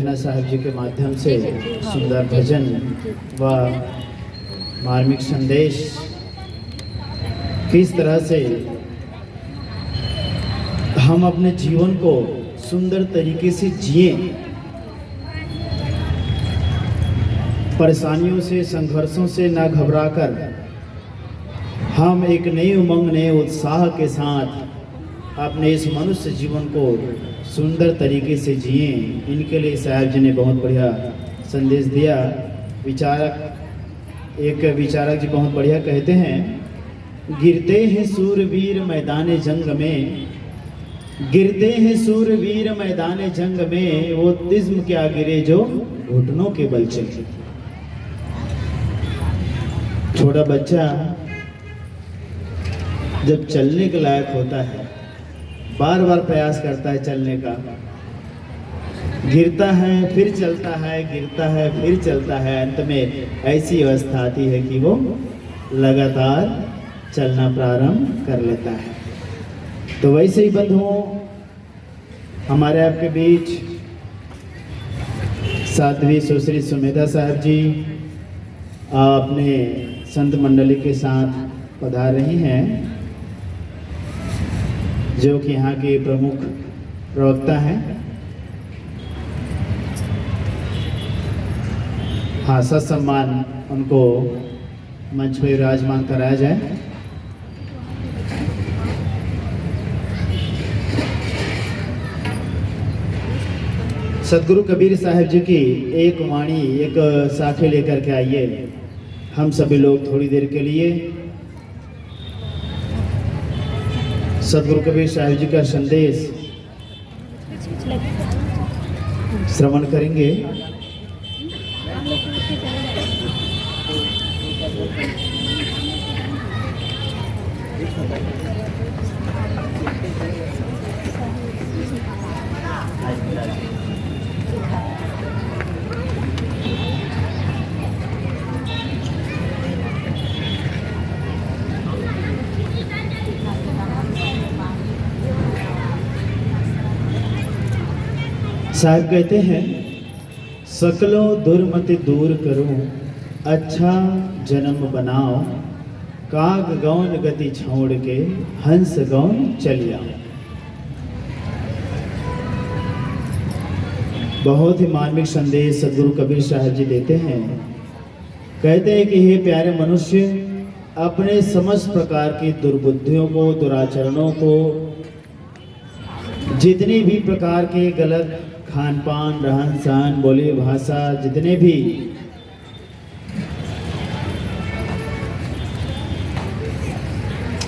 आलोचना साहब जी के माध्यम से सुंदर भजन व मार्मिक संदेश किस तरह से हम अपने जीवन को सुंदर तरीके से जिए, परेशानियों से संघर्षों से ना घबराकर हम एक नई उमंग नए उत्साह के साथ अपने इस मनुष्य जीवन को सुंदर तरीके से जिए, इनके लिए साहब जी ने बहुत बढ़िया संदेश दिया। एक विचारक जी बहुत बढ़िया कहते हैं, गिरते हैं सूरवीर मैदान जंग में, गिरते हैं सूरवीर मैदान जंग में, वो तिज्म क्या गिरे जो घुटनों के बल चले। छोटा बच्चा जब चलने के लायक होता है, बार बार प्रयास करता है चलने का, गिरता है फिर चलता है, गिरता है फिर चलता है, अंत में ऐसी अवस्था आती है कि वो लगातार चलना प्रारंभ कर लेता है। तो वैसे ही बंधुओं, हमारे आपके बीच साध्वी सुश्री सुमेधा साहब जी अपने संत मंडली के साथ पधार रही हैं, जो कि यहाँ के प्रमुख प्रवक्ता हैं। हाँ, सत्सम्मान उनको मंच पर विराजमान कराया जाए। सदगुरु कबीर साहब जी की एक वाणी, एक साखी लेकर के आइए, हम सभी लोग थोड़ी देर के लिए सदगुरु कबीर साहब जी का संदेश श्रवण करेंगे। साहब कहते हैं, सकलों दुर्मति दूर करूं, अच्छा जन्म बनाओ, काग गौन गति छोड़ के हंस गौन चलिया। बहुत ही मार्मिक संदेश सदगुरु कबीर साहब जी देते हैं। कहते हैं कि हे प्यारे मनुष्य, अपने समस्त प्रकार की दुर्बुद्धियों को, दुराचरणों को, जितनी भी प्रकार के गलत खान पान, रहन सहन, बोली भाषा, जितने भी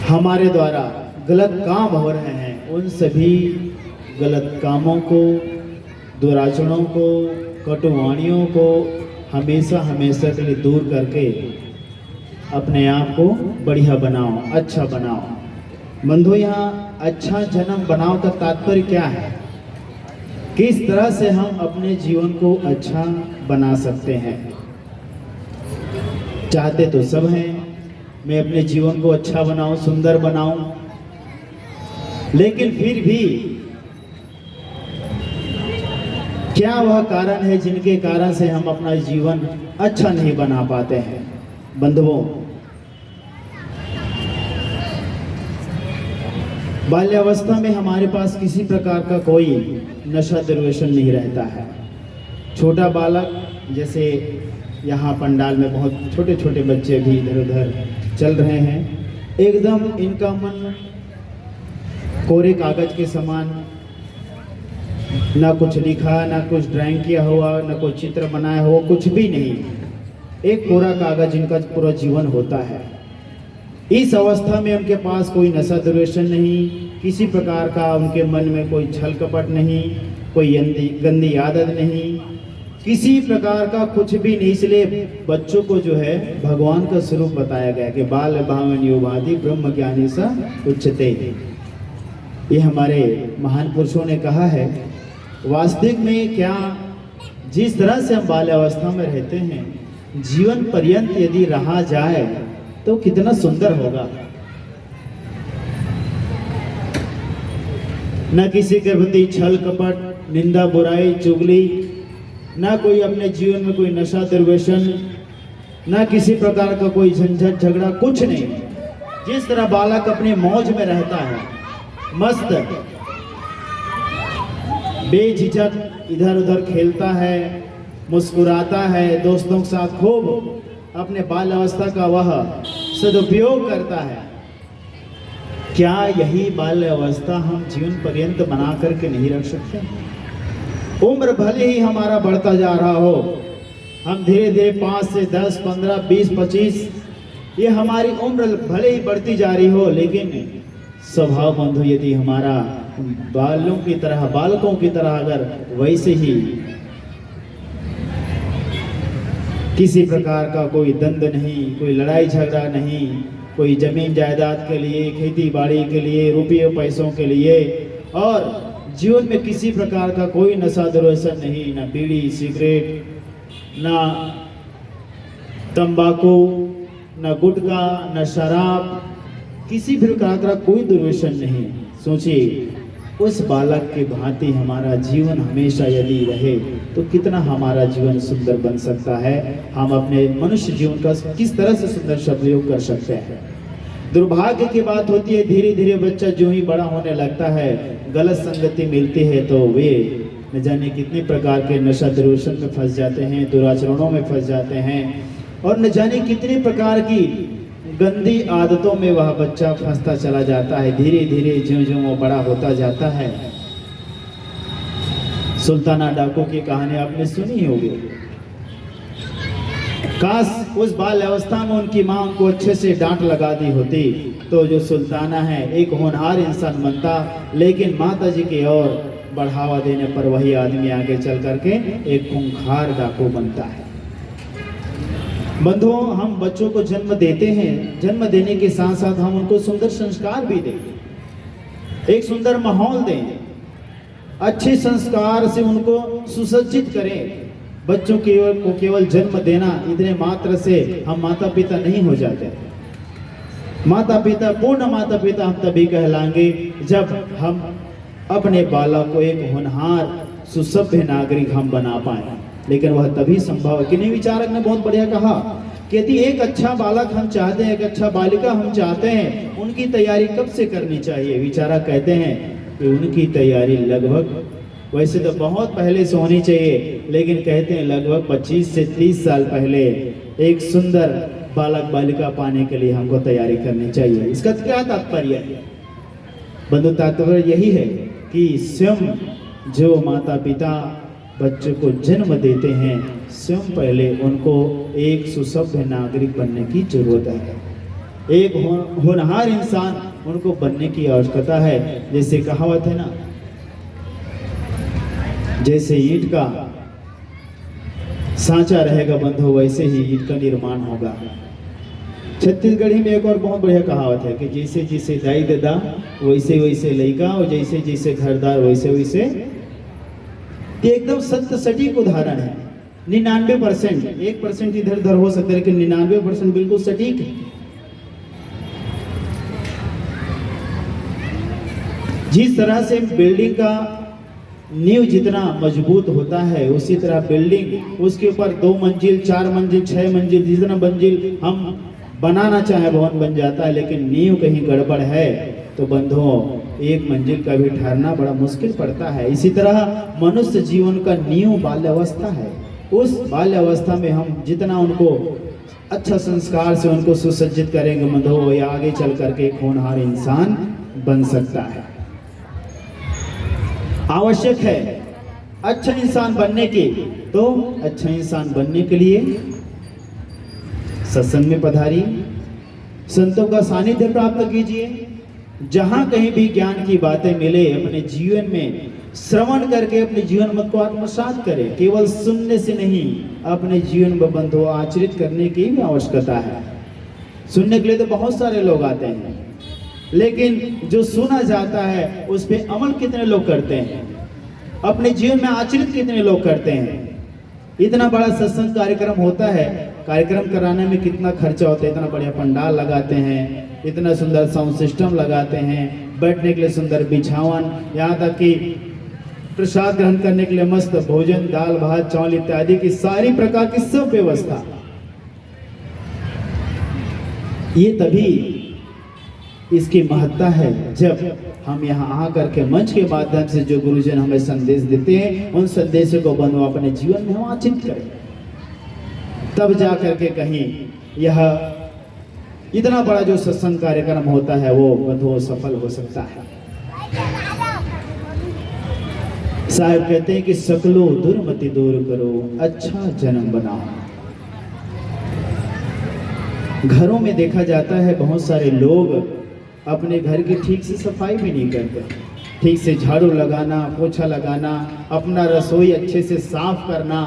हमारे द्वारा गलत काम हो रहे हैं, उन सभी गलत कामों को, दुराचरणों को, कटुवाणियों को हमेशा हमेशा के लिए दूर करके अपने आप को बढ़िया बनाओ, अच्छा बनाओ। बंधु, यहाँ अच्छा जन्म बनाओ का तात्पर्य क्या है? किस तरह से हम अपने जीवन को अच्छा बना सकते हैं? चाहते तो सब हैं, मैं अपने जीवन को अच्छा बनाऊं, सुंदर बनाऊं, लेकिन फिर भी क्या वह कारण है जिनके कारण से हम अपना जीवन अच्छा नहीं बना पाते हैं? बंधुओं, बाल्यावस्था में हमारे पास किसी प्रकार का कोई नशा दुर्व्यसन नहीं रहता है। छोटा बालक, जैसे यहाँ पंडाल में बहुत छोटे छोटे बच्चे भी इधर उधर चल रहे हैं, एकदम इनका मन कोरे कागज के समान, ना कुछ लिखा, ना कुछ ड्राइंग किया हुआ, ना कोई चित्र बनाया हुआ, कुछ भी नहीं, एक कोरा कागज इनका पूरा जीवन होता है। इस अवस्था में उनके पास कोई नशा दुर्व्यसन नहीं, किसी प्रकार का उनके मन में कोई छल कपट नहीं, कोई गंदी आदत नहीं, किसी प्रकार का कुछ भी नहीं। इसलिए बच्चों को जो है भगवान का स्वरूप बताया गया कि बाल भावन युवादि ब्रह्म ज्ञानी सा उच्चते। ये हमारे महान पुरुषों ने कहा है। वास्तविक में क्या, जिस तरह से हम बाल्यावस्था में रहते हैं, जीवन पर्यंत यदि रहा जाए तो कितना सुंदर होगा। न किसी के प्रति छल कपट, निंदा, बुराई, चुगली, ना कोई अपने जीवन में कोई नशा दुर्व्यसन, ना किसी प्रकार का कोई झंझट झगड़ा, कुछ नहीं। जिस तरह बालक अपने मौज में रहता है, मस्त बेझिझक इधर उधर खेलता है, मुस्कुराता है, दोस्तों के साथ खूब अपने बाल अवस्था का वह सदुपयोग करता है, क्या यही बाल अवस्था हम जीवन पर्यंत बना करके नहीं रख सकते? उम्र भले ही हमारा बढ़ता जा रहा हो, हम धीरे धीरे 5 से 10, 15, 20, 25 ये हमारी उम्र भले ही बढ़ती जा रही हो, लेकिन स्वभाव बंधु यदि हमारा बालकों की तरह अगर वैसे ही किसी प्रकार का कोई द्वंद नहीं, कोई लड़ाई झगड़ा नहीं, कोई जमीन जायदाद के लिए, खेती बाड़ी के लिए, रुपये पैसों के लिए, और जीवन में किसी प्रकार का कोई नशा दुर्व्यसन नहीं, ना बीड़ी सिगरेट, ना तंबाकू, ना गुटखा, ना शराब, किसी भी प्रकार का कोई दुर्व्यसन नहीं। सोचिए उस बालक के भांति हमारा जीवन हमेशा यदि रहे तो कितना हमारा जीवन सुंदर बन सकता है। हम अपने मनुष्य जीवन का किस तरह से सुंदर सदुपयोग कर सकते हैं। दुर्भाग्य की बात होती है, धीरे धीरे बच्चा जो ही बड़ा होने लगता है, गलत संगति मिलती है तो वे न जाने कितने प्रकार के नशा दुर्व्यसन में फंस जाते हैं, दुराचरणों में फंस जाते हैं, और न जाने कितने प्रकार की गंदी आदतों में वह बच्चा फंसता चला जाता है। धीरे धीरे ज्यों ज्यों वो बड़ा होता जाता है। सुल्ताना डाकू की कहानी आपने सुनी होगी। काश उस बाल अवस्था में उनकी माँ उनको अच्छे से डांट लगा दी होती तो जो सुल्ताना है एक होनहार इंसान बनता, लेकिन माता जी की ओर बढ़ावा देने पर वही आदमी आगे चल करके एक खूंखार डाकू बनता है। बंधुओं, हम बच्चों को जन्म देते हैं, जन्म देने के साथ साथ हम उनको सुंदर संस्कार भी दें, एक सुंदर माहौल दें, अच्छे संस्कार से उनको सुसज्जित करें। बच्चों को केवल जन्म देना इतने मात्र से हम माता पिता नहीं हो जाते। माता पिता, पूर्ण माता पिता हम तभी कहलाएंगे जब हम अपने बालक को एक होनहार सुसभ्य नागरिक हम बना पाए। लेकिन वह तभी संभव है कि नहीं। विचारक ने बहुत बढ़िया कहा कि यदि एक अच्छा बालक हम चाहते हैं, एक अच्छा बालिका हम चाहते हैं, उनकी तैयारी कब से करनी चाहिए? विचारक कहते हैं कि उनकी तैयारी लगभग, वैसे तो बहुत पहले से होनी चाहिए, लेकिन कहते हैं लगभग 25 से 30 साल पहले एक सुंदर बालक बालिका पाने के लिए हमको तैयारी करनी चाहिए। इसका क्या तात्पर्य है? बंधु, तात्पर्य यही है कि स्वयं जो माता पिता बच्चों को जन्म देते हैं, स्वयं पहले उनको एक सुसभ्य नागरिक बनने की जरूरत है। एक होनहार इंसान उनको बनने की आवश्यकता है। जैसे कहावत है ना, जैसे ईंट का सांचा रहेगा बंधु, वैसे ही ईंट का निर्माण होगा। छत्तीसगढ़ी में एक और बहुत बढ़िया कहावत है कि जैसे जैसे दाई दादा वैसे वैसे लड़का, और जैसे जैसे घरदार वैसे वैसे। ये एकदम सत्य सटीक उदाहरण है। 99%, 1% इधर उधर हो सकता है, लेकिन 99% बिल्कुल सटीक है। जिस तरह से बिल्डिंग का नींव जितना मजबूत होता है, उसी तरह बिल्डिंग उसके ऊपर 2 मंजिल, 4 मंजिल, 6 मंजिल, जितना मंजिल हम बनाना चाहे भवन बन जाता है। लेकिन नींव कहीं गड़बड़ है तो बंधुओं 1 मंजिल का भी ठहरना बड़ा मुश्किल पड़ता है। इसी तरह मनुष्य जीवन का नींव बाल्य अवस्था है। उस बाल्य अवस्था में हम जितना उनको अच्छा संस्कार से उनको सुसज्जित करेंगे बंधुओं, या आगे चल करके एक होनहार इंसान बन सकता है। आवश्यक है अच्छा इंसान बनने की, तो अच्छा इंसान बनने के लिए सत्संग में पधारिए, संतों का सानिध्य प्राप्त कीजिए। जहां कहीं भी ज्ञान की बातें मिले, अपने जीवन में श्रवण करके अपने जीवन मत को आत्मसात करें। केवल सुनने से नहीं, अपने जीवन में बंधु आचरित करने की भी आवश्यकता है। सुनने के लिए तो बहुत सारे लोग आते हैं, लेकिन जो सुना जाता है उस पर अमल कितने लोग करते हैं? अपने जीवन में आचरित कितने लोग करते हैं? इतना बड़ा सत्संग कार्यक्रम होता है, कार्यक्रम कराने में कितना खर्चा होता है। इतना बढ़िया पंडाल लगाते हैं, इतना सुंदर साउंड सिस्टम लगाते हैं, बैठने के लिए सुंदर बिछावन, यहाँ तक कि प्रसाद ग्रहण करने के लिए मस्त भोजन, दाल भात चावल इत्यादि की सारी प्रकार की सब व्यवस्था। ये तभी इसकी महत्ता है जब हम यहाँ आकर के मंच के माध्यम से जो गुरुजन हमें संदेश देते हैं उन संदेशों को बंधु अपने जीवन में वांछित करें, तब जा करके कहीं यह इतना बड़ा जो सत्संग कार्यक्रम होता है वो बंधुओं सफल हो सकता है। साहब कहते हैं कि सकलो दुर्मति दूर करो, अच्छा जन्म बनाओ। घरों में देखा जाता है बहुत सारे लोग अपने घर की ठीक से सफाई भी नहीं करते, ठीक से झाड़ू लगाना, पोछा लगाना, अपना रसोई अच्छे से साफ करना।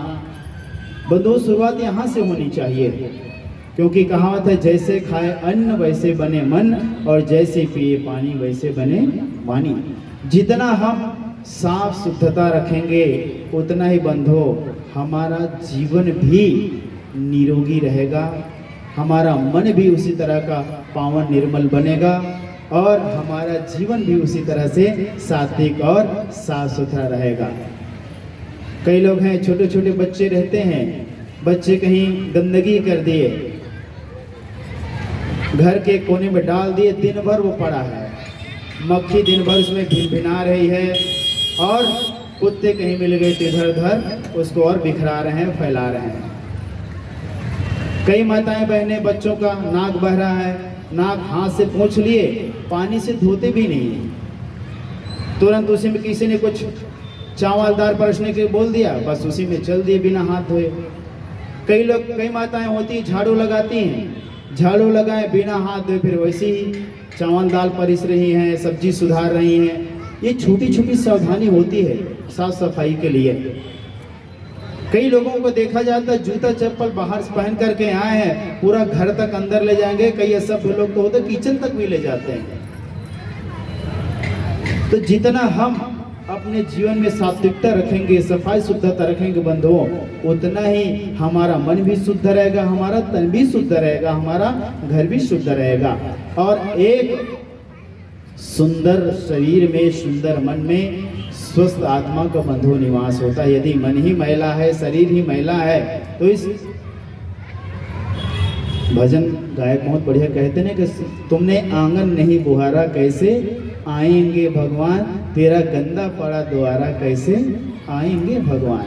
बंधुओं शुरुआत यहाँ से होनी चाहिए, क्योंकि कहावत है जैसे खाए अन्न वैसे बने मन और जैसे पिए पानी वैसे बने वाणी। जितना हम साफ शुद्धता रखेंगे उतना ही बंधो हमारा जीवन भी निरोगी रहेगा, हमारा मन भी उसी तरह का पावन निर्मल बनेगा और हमारा जीवन भी उसी तरह से सात्विक और साफ सुथरा रहेगा। कई लोग हैं छोटे छोटे बच्चे रहते हैं, बच्चे कहीं गंदगी कर दिए, घर के कोने में डाल दिए, दिन भर वो पड़ा है, मक्खी दिन भर उसमें भिनभिना रही है और कुत्ते कहीं मिल गए तो इधर उधर उसको और बिखरा रहे हैं, फैला रहे हैं। कई माताएं बहनें बच्चों का नाक बह रहा है, नाक हाथ से पोंछ लिए, पानी से धोते भी नहीं, तुरंत उसी में किसी ने कुछ चावलदार परसने के बोल दिया, बस उसी में चल दिए बिना हाथ धोए। कई माताएं होती हैं झाड़ू लगाती हैं, झाड़ू लगाए बिना हाथ धोए फिर वैसे ही चावल दाल परिस रही हैं, सब्जी सुधार रही हैं। ये छोटी छोटी सावधानी होती है साफ सफाई के लिए। कई लोगों को देखा जाता है जूता चप्पल बाहर से पहन करके आए हैं, पूरा घर तक अंदर ले जाएंगे, कई सभ्य लोग तो होते किचन तक भी ले जाते हैं। तो जितना हम अपने जीवन में सात्विकता रखेंगे, सफाई शुद्धता रखेंगे बंधुओं, उतना ही हमारा मन भी शुद्ध रहेगा, हमारा तन भी शुद्ध रहेगा, हमारा घर भी शुद्ध रहेगा। और एक सुंदर शरीर में, सुंदर मन में स्वस्थ आत्मा का बंधु निवास होता है। यदि मन ही मैला है, शरीर ही मैला है, तो इस भजन गायक बहुत बढ़िया कहते हैं कि तुमने आंगन नहीं बुहारा कैसे आएंगे भगवान, तेरा गंदा पड़ा द्वारा कैसे आएंगे भगवान।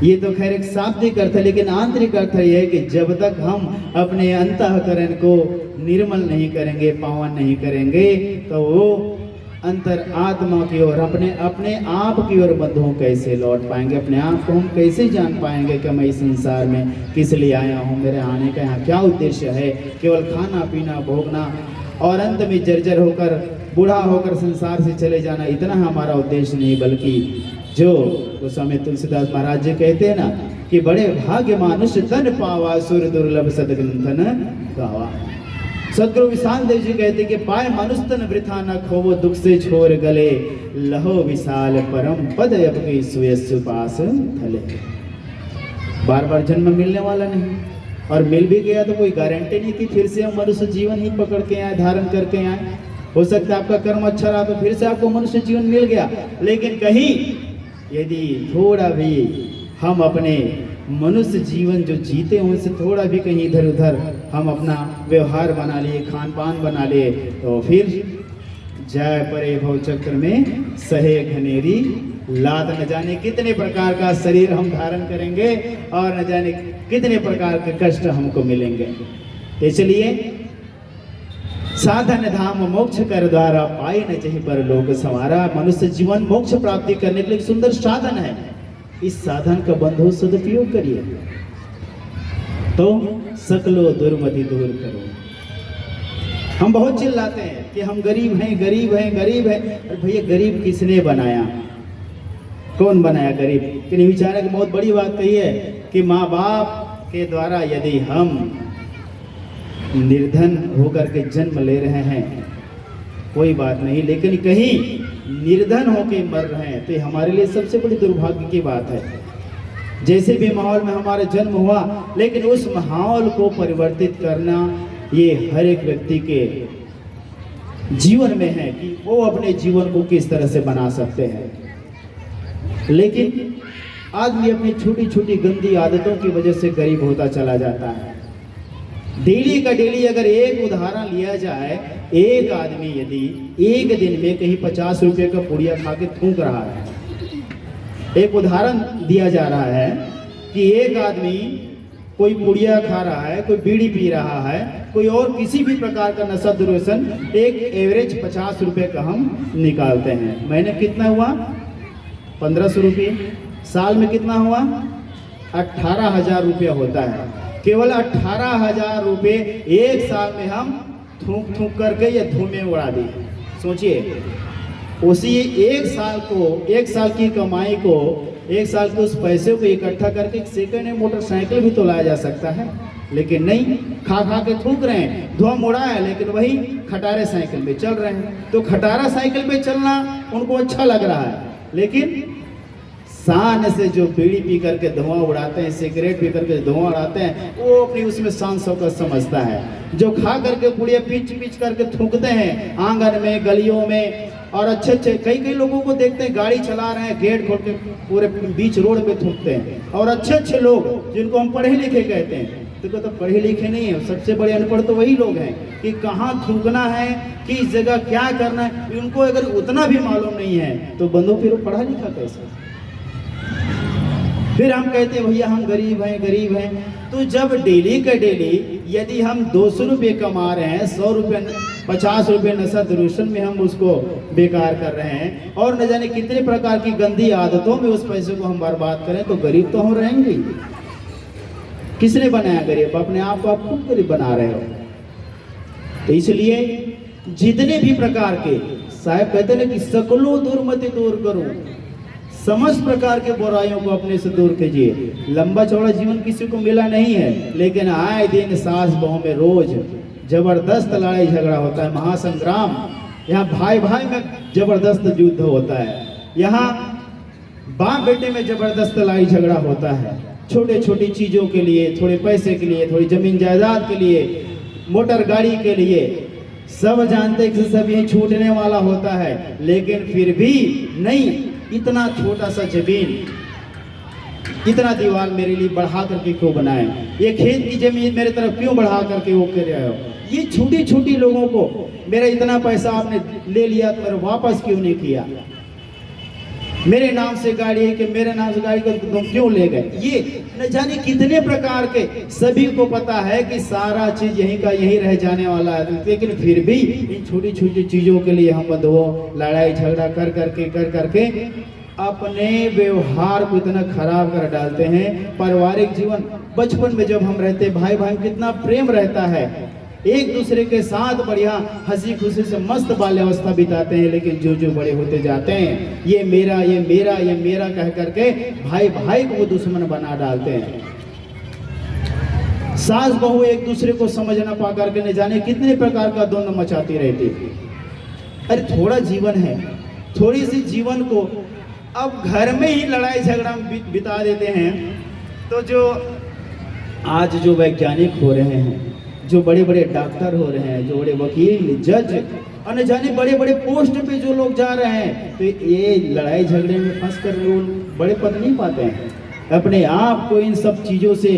ये तो खैर एक शाब्दिक अर्थ है, लेकिन आंतरिक अर्थ यह है कि जब तक हम अपने अंतःकरण को निर्मल नहीं करेंगे, पावन नहीं करेंगे, तो वो अंतर आत्मा की ओर, अपने आप की ओर बंधुओं कैसे लौट पाएंगे, अपने आप को हम कैसे जान पाएंगे कि मैं इस संसार में किस लिए आया हूँ, मेरे आने का यहाँ क्या उद्देश्य है। केवल खाना पीना भोगना और अंत में जर्जर होकर बूढ़ा होकर संसार से चले जाना, इतना हमारा उद्देश्य नहीं, बल्कि जो गोस्वामी तुलसीदास महाराज जी कहते हैं ना कि बड़े भाग्य मानुष तन पावा, सुर दुर्लभ सदग्रंथन गावा। सदगुरु विशाल देव जी कहते कि पाए मनुष्य तन वृथा न खोवो, दुख से छोर गले लहो विशाल परम पद अब के सुयस्सु पास थले। बार बार जन्म मिलने वाला नहीं, और मिल भी गया तो कोई गारंटी नहीं कि फिर से हम मनुष्य जीवन ही पकड़ के आए, धारण करके आए। हो सकता है आपका कर्म अच्छा रहा तो फिर से आपको मनुष्य जीवन मिल गया, लेकिन कहीं यदि थोड़ा भी हम अपने मनुष्य जीवन जो जीते हैं उनसे थोड़ा भी कहीं इधर उधर हम अपना व्यवहार बना लिए, खान पान बना लिए, तो फिर जय परे भव चक्र में सहे घनेरी लाद, न जाने कितने प्रकार का शरीर हम धारण करेंगे और न जाने कितने प्रकार के कष्ट हमको मिलेंगे। इसलिए साधन धाम मोक्ष कर द्वारा पाई न चाहे पर लोक संवारा। मनुष्य जीवन मोक्ष प्राप्ति करने के लिए सुंदर साधन है, इस साधन का बंधु सदुपयोग करिए तो सकलो दुर्मति दूर करो। हम बहुत चिल्लाते हैं कि हम गरीब हैं, गरीब हैं, गरीब हैं। अरे भैया गरीब किसने बनाया, कौन बनाया गरीब? लेकिन विचारक बहुत बड़ी बात कही है कि माँ बाप के द्वारा यदि हम निर्धन होकर के जन्म ले रहे हैं कोई बात नहीं, लेकिन कहीं निर्धन होकर मर रहे हैं तो हमारे लिए सबसे बड़ी दुर्भाग्य की बात है। जैसे भी माहौल में हमारा जन्म हुआ, लेकिन उस माहौल को परिवर्तित करना ये हर एक व्यक्ति के जीवन में है कि वो अपने जीवन को किस तरह से बना सकते हैं। लेकिन आदमी अपनी छोटी छोटी गंदी आदतों की वजह से गरीब होता चला जाता है। डेली का डेली अगर एक उदाहरण लिया जाए, एक आदमी यदि एक दिन में कहीं 50 रुपये का पुड़िया खा के थूक रहा है, एक उदाहरण दिया जा रहा है कि एक आदमी कोई पुड़िया खा रहा है, कोई बीड़ी पी रहा है, कोई और किसी भी प्रकार का नशा दुर्व्यसन, एक एवरेज 50 रुपये का हम निकालते हैं। महीने कितना हुआ? 1500 रुपये। साल में कितना हुआ? 18,000 रुपया होता है। केवल 18,000 रुपये एक साल में हम थूक थूक करके या धुएं उड़ा दिए। सोचिए, उसी एक साल की कमाई को, एक साल के उस पैसे को इकट्ठा करके एक सेकंड हैंड मोटरसाइकिल भी तो लाया जा सकता है, लेकिन नहीं, खा खा के थूक रहे हैं, धुआं उड़ा है, लेकिन वही खटारे साइकिल पे चल रहे हैं। तो खटारा साइकिल पे चलना उनको अच्छा लग रहा है, लेकिन शान से जो बीड़ी पी करके धुआं उड़ाते हैं, सिगरेट पी करके धुआं उड़ाते हैं, वो अपनी उसमें शान शौकत समझता है। जो खा करके पुड़िया पीच पीच करके थूकते हैं आंगन में, गलियों में, और अच्छे अच्छे कई लोगों को देखते हैं गाड़ी चला रहे हैं, गेट खोल के पूरे बीच रोड पे थूकते हैं। और अच्छे अच्छे लोग जिनको हम पढ़े लिखे कहते हैं, देखो तो पढ़े लिखे नहीं है, सबसे बड़े अनपढ़ तो वही लोग हैं कि कहाँ थूकना है, किस जगह क्या करना है, उनको अगर उतना भी मालूम नहीं है तो बंदो फिर वो पढ़ा लिखा कैसे? फिर हम कहते हैं भैया हम गरीब हैं। तो जब डेली का डेली यदि हम 200 रुपये कमा रहे हैं, 100 रुपये 50 रुपये नशा दुर्व्यसन में हम उसको बेकार कर रहे हैं, और न जाने कितने प्रकार की गंदी आदतों में उस पैसे को हम बर्बाद करें, तो गरीब तो हम रहेंगे। किसने बनाया गरीब? अपने आप को आप खुद गरीब बना रहे हो। तो इसलिए जितने भी प्रकार के, साहब कहते हैं कि सकलो दुर्मति दूर करो, समस्त प्रकार के बुराइयों को अपने से दूर कीजिए। लंबा चौड़ा जीवन किसी को मिला नहीं है, लेकिन आए दिन सास बहू में रोज जबरदस्त लड़ाई झगड़ा होता है, महासंग्राम। यहाँ भाई भाई में जबरदस्त युद्ध होता है, यहाँ बाप बेटे में जबरदस्त लड़ाई झगड़ा होता है, छोटे छोटी चीजों के लिए, थोड़े पैसे के लिए, थोड़ी जमीन जायदाद के लिए, मोटर गाड़ी के लिए। सब जानते हैं कि सब यही छूटने वाला होता है, लेकिन फिर भी नहीं, इतना छोटा सा जमीन, इतना दीवार मेरे लिए बढ़ा करके क्यों बनाए, ये खेत की जमीन मेरे तरफ क्यों बढ़ा करके वो कर रहे हो, ये छोटी छोटी लोगों को मेरा इतना पैसा आपने ले लिया तो मेरे वापस क्यों नहीं किया, मेरे नाम से गाड़ी है कि मेरे नाम से गाड़ी को तुम क्यों ले गए। ये न जाने कितने प्रकार के, सभी को पता है कि सारा चीज यहीं का यहीं रह जाने वाला है, लेकिन फिर भी इन छोटी छोटी चीजों के लिए हम बंधुओं लड़ाई झगड़ा कर करके अपने व्यवहार को इतना खराब कर डालते हैं। पारिवारिक जीवन, बचपन में जब हम रहते भाई भाई कितना प्रेम रहता है, एक दूसरे के साथ बढ़िया हंसी खुशी से मस्त बाल्यावस्था बिताते हैं, लेकिन जो जो बड़े होते जाते हैं ये मेरा ये मेरा ये मेरा कह करके भाई भाई को वो दुश्मन बना डालते हैं। सास बहू एक दूसरे को समझ ना पा करके न जाने कितने प्रकार का द्वंद्व मचाती रहती है। अरे थोड़ा जीवन है, थोड़ी सी जीवन को अब घर में ही लड़ाई झगड़ा बिता देते हैं। तो जो आज जो वैज्ञानिक हो रहे हैं, जो बड़े बड़े डॉक्टर हो रहे हैं, जो बड़े वकील जज और न जाने बड़े बड़े पोस्ट पे जो लोग जा रहे हैं, तो ये लड़ाई झगड़े में फंस कर वो बड़े पद नहीं पाते हैं। अपने आप को इन सब चीजों से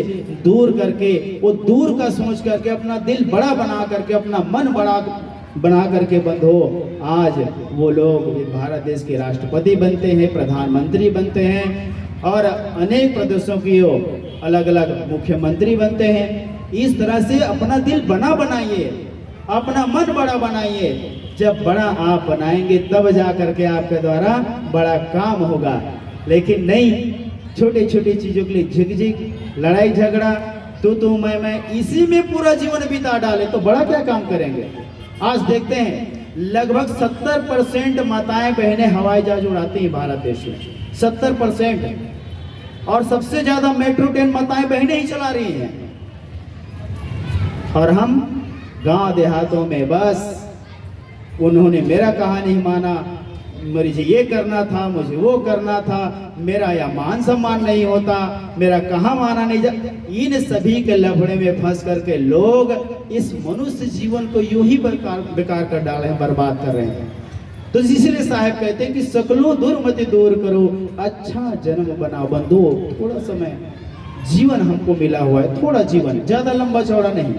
दूर करके, वो दूर का सोच करके, अपना दिल बड़ा बना करके, अपना मन बड़ा बना करके बंधो, आज वो लोग भारत देश के राष्ट्रपति बनते हैं, प्रधानमंत्री बनते हैं और अनेक प्रदेशों की अलग अलग मुख्यमंत्री बनते हैं। इस तरह से अपना दिल बना बनाइए, अपना मन बड़ा बनाइए। जब बड़ा आप बनाएंगे तब जा करके आपके द्वारा बड़ा काम होगा, लेकिन नहीं, छोटे छोटे चीजों के लिए झिकझिक, लड़ाई झगड़ा, तू मैं, इसी में पूरा जीवन बिता डाले तो बड़ा क्या काम करेंगे। आज देखते हैं लगभग 70% माताएं बहनें हवाई जहाज उड़ाती हैं भारत देश में, 70%, और सबसे ज्यादा मेट्रो ट्रेन माताएं बहनें ही चला रही हैं। और हम गांव देहातों में बस उन्होंने मेरा कहा नहीं माना, मुझे ये करना था, मुझे वो करना था, मेरा या मान सम्मान नहीं होता, मेरा कहाँ माना नहीं जा। इन सभी के लफड़े में फंस करके लोग इस मनुष्य जीवन को यूं ही बेकार कर डाले हैं, बर्बाद कर रहे हैं। तो इसलिए साहब कहते हैं कि सकलो दुर्मति दूर करो, अच्छा जन्म बनाओ। बंधु थोड़ा समय जीवन हमको मिला हुआ है, थोड़ा जीवन, ज्यादा लंबा चौड़ा नहीं,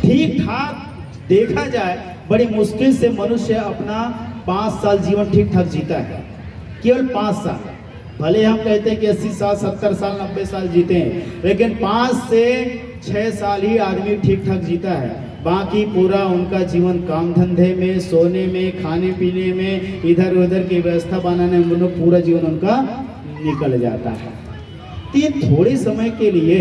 ठीक ठाक देखा जाए बड़ी मुश्किल से मनुष्य अपना 5 साल जीवन ठीक ठाक जीता है, केवल 5 साल। भले हम कहते हैं कि 80 साल 70 साल 90 साल जीते हैं, लेकिन 5 से 6 साल ही आदमी ठीक ठाक जीता है। बाकी पूरा उनका जीवन काम धंधे में, सोने में, खाने पीने में, इधर उधर की व्यवस्था बनाने में पूरा जीवन उनका निकल जाता है। तो ये थोड़े समय के लिए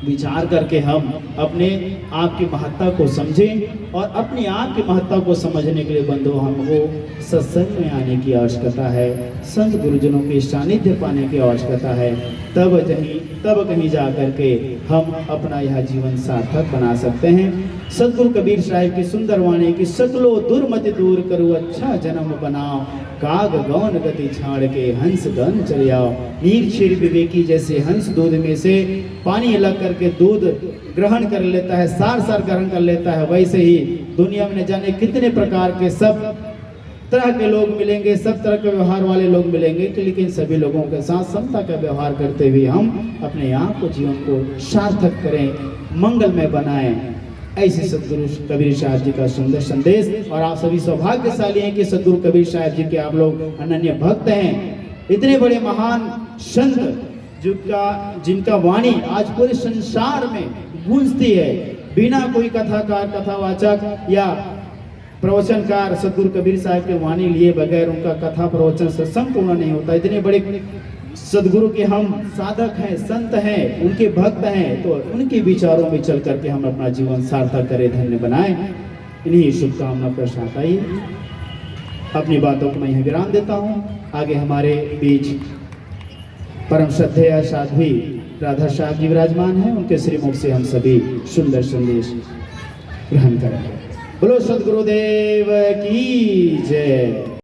विचार करके हम अपने आप की महत्ता को समझें, और अपने आप की महत्ता को समझने के लिए बंधु हमको सत्संग में आने की आवश्यकता है, संत गुरुजनों के सानिध्य पाने की आवश्यकता है। तब कहीं जा करके हम अपना यह जीवन सार्थक बना सकते हैं। सतगुरु कबीर साहिब की सुंदर वाणी की सकलो दुर्मति दूर करो, अच्छा जन्म बनाओ, काग गौन गति छाड़ के हंस गन चले आओ। नीर क्षीर विवेकी जैसे हंस दूध में से पानी अलग करके दूध ग्रहण कर लेता है, सार ग्रहण कर लेता है, वैसे ही दुनिया में न जाने कितने प्रकार के सब तरह के लोग मिलेंगे, सब तरह के व्यवहार वाले लोग मिलेंगे, लेकिन सभी लोगों के साथ समता का व्यवहार करते हुए हम अपने आप को, जीवन को सार्थक करें, मंगलमय बनाएं। ऐसे सदगुरु कबीर साहब जी का सुंदर संदेश। और आप सभी सौभाग्यशाली हैं कि सदगुरु कबीर साहब जी के आप लोग अनन्य भक्त हैं। इतने बड़े महान संत जिनका वाणी आज पूरे संसार में गूंजती है, बिना कोई कथाकार, कथावाचक या प्रवचनकार सदगुरु कबीर साहब के वाणी लिए बगैर उनका कथा प्रवचन सत्संग पूर्ण नहीं होता। इतने बड़े सदगुरु के हम साधक हैं, संत हैं, उनके भक्त हैं, तो उनके विचारों में चल करके हम अपना जीवन सार्थक करें, धन्य बनाएं। इन्हीं शुभकामना के साथ आइए अपनी बातों को मैं यहीं विराम देता हूँ। आगे हमारे बीच परम श्रद्धेय साध्वी राधा साहब जी विराजमान हैं, उनके श्रीमुख से हम सभी सुंदर संदेश ग्रहण करेंगे। बोलो सदगुरुदेव की जय।